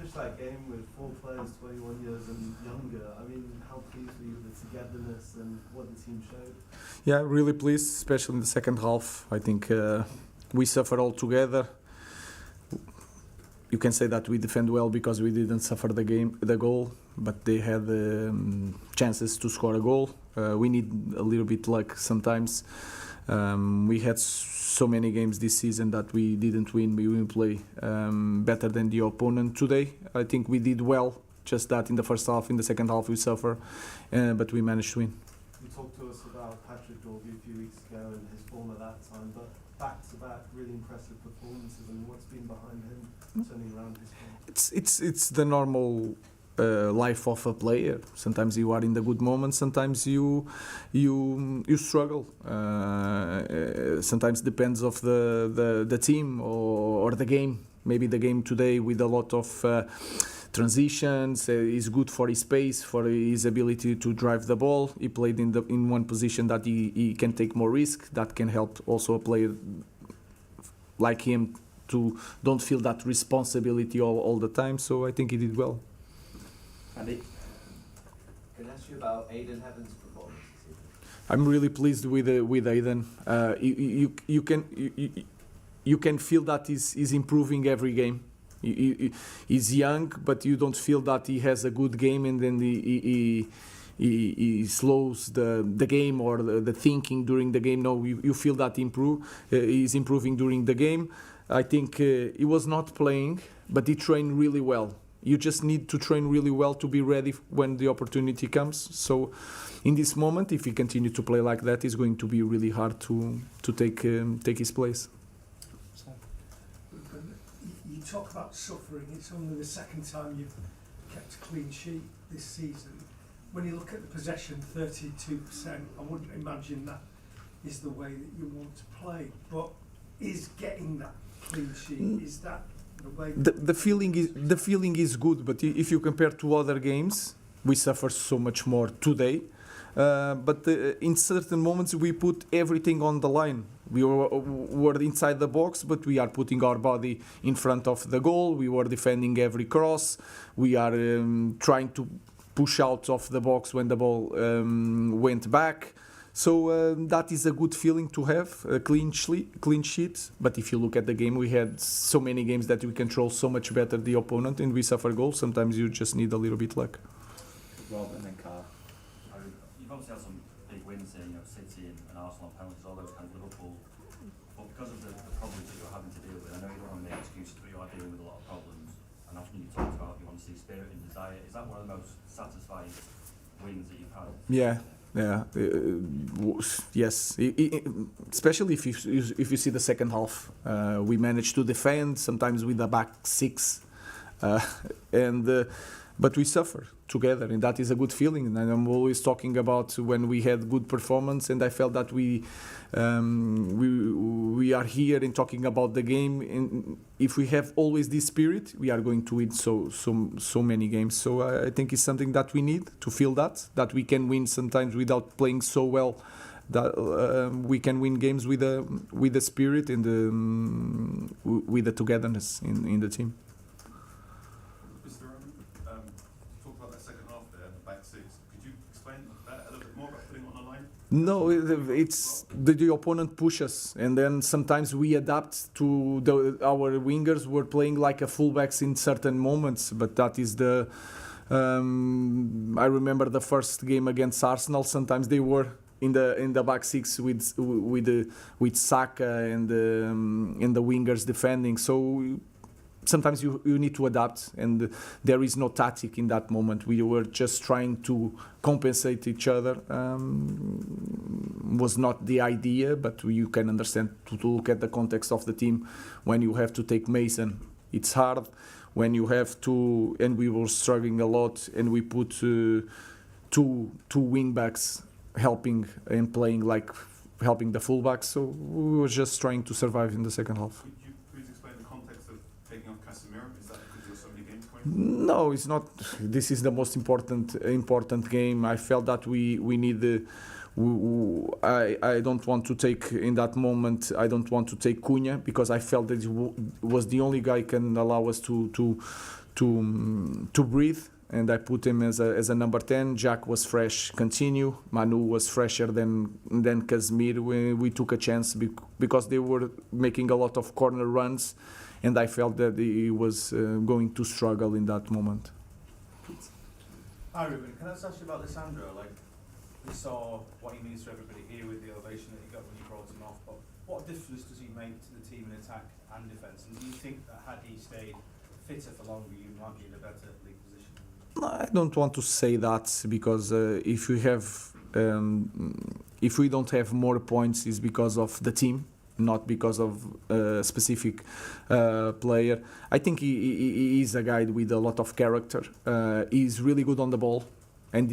finished that game with 4 players 21 years and younger. I mean, how pleased were you with the togetherness and what the team showed? Yeah, really pleased, especially in the second half. I think we suffer all together. You can say that we defend well because we didn't suffer the goal, but they had chances to score a goal. We need a little bit luck sometimes. We had so many games this season that we didn't win. We didn't play better than the opponent today. I think we did well, just that in the first half. In the second half we suffer, but we managed to win. You talked to us about Patrick Dorby a few weeks ago and his form at that time, but back-to-back really impressive performances. I mean, what's been behind him turning around his form? It's the normal life of a player. Sometimes you are in the good moments, sometimes you struggle. Sometimes depends of the team or the game. Maybe the game today with a lot of transitions is good for his pace, for his ability to drive the ball. He played in one position that he can take more risk. That can help also a player like him to don't feel that responsibility all the time. So I think he did well. Andy, can I ask you about Aiden Heaven's performance? I'm really pleased with Aiden. You can feel that he's improving every game. He's young, but you don't feel that he has a good game and then he slows the game or the thinking during the game. No, you feel that he's improving during the game. I think he was not playing, but he trained really well. You just need to train really well to be ready when the opportunity comes. So in this moment, if he continues to play like that, it's going to be really hard to take his place. You talk about suffering. It's only the second time you've kept a clean sheet this season. When you look at the possession, 32%, I wouldn't imagine that is the way that you want to play. But is getting that clean sheet, is that the way? The feeling is good, but if you compare to other games, we suffer so much more today. But in certain moments we put everything on the line. We were inside the box, but we are putting our body in front of the goal. We were defending every cross. We are trying to push out of the box when the ball went back. So that is a good feeling to have, a clean sheet. But if you look at the game, we had so many games that we control so much better the opponent and we suffer goals. Sometimes you just need a little bit luck. Rob and then Carl. You've obviously had some big wins here, City and Arsenal on penalties, all those kinds of Liverpool. But because of the problems that you're having to deal with, I know you don't want to make excuses, but you are dealing with a lot of problems. And often you talked about you want to see spirit and desire. Is that one of the most satisfying wins that you've had? Yeah. Yes. Especially if you see the second half, we managed to defend sometimes with the back six, but we suffer together, and that is a good feeling. And I'm always talking about when we had good performance, and I felt that we are here and talking about the game. And if we have always this spirit, we are going to win so many games. So I think it's something that we need to feel that we can win sometimes without playing so well. That we can win games with the spirit and with the togetherness in the team. No, it's the opponent pushes, and then sometimes we adapt to our wingers were playing like a fullbacks in certain moments, but that is I remember the first game against Arsenal. Sometimes they were in the back six with Saka and the wingers defending. So sometimes you need to adapt, and there is no tactic in that moment. We were just trying to compensate each other. Was not the idea, but you can understand to look at the context of the team. When you have to take Mason, it's hard. When you have to, and we were struggling a lot, and we put two wing backs helping and playing like helping the fullbacks. So we were just trying to survive in the second half. No, it's not. This is the most important game. I felt that we need I don't want to take in that moment. I don't want to take Cunha because I felt that he was the only guy can allow us to breathe, and I put him as a number 10. Jack was fresh, continue. Manu was fresher than Casemiro. We took a chance because they were making a lot of corner runs, and I felt that he was going to struggle in that moment. Hi Ruben, can I just ask you about Lissandro? Like, we saw what he means to everybody here with the ovation that he got when you brought him off, but what difference does he make to the team in attack and defence? And do you think that had he stayed fitter for longer, you might be in a better league position? I don't want to say that because if we don't have more points, it's because of the team, not because of a specific player. I think he is a guy with a lot of character. He's really good on the ball, and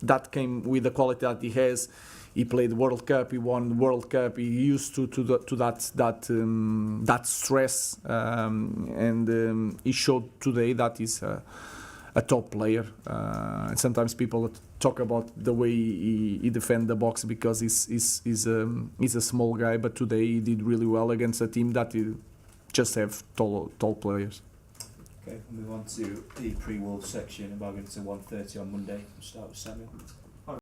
that came with the quality that he has. He played World Cup. He won World Cup. He used to that stress, and he showed today that he's a top player. And sometimes people talk about the way he defends the box because he's a small guy, but today he did really well against a team that just have tall players. Okay, we'll move on to the pre-Wolves section, and we're going to 1:30 on Monday. We'll start with Samuel.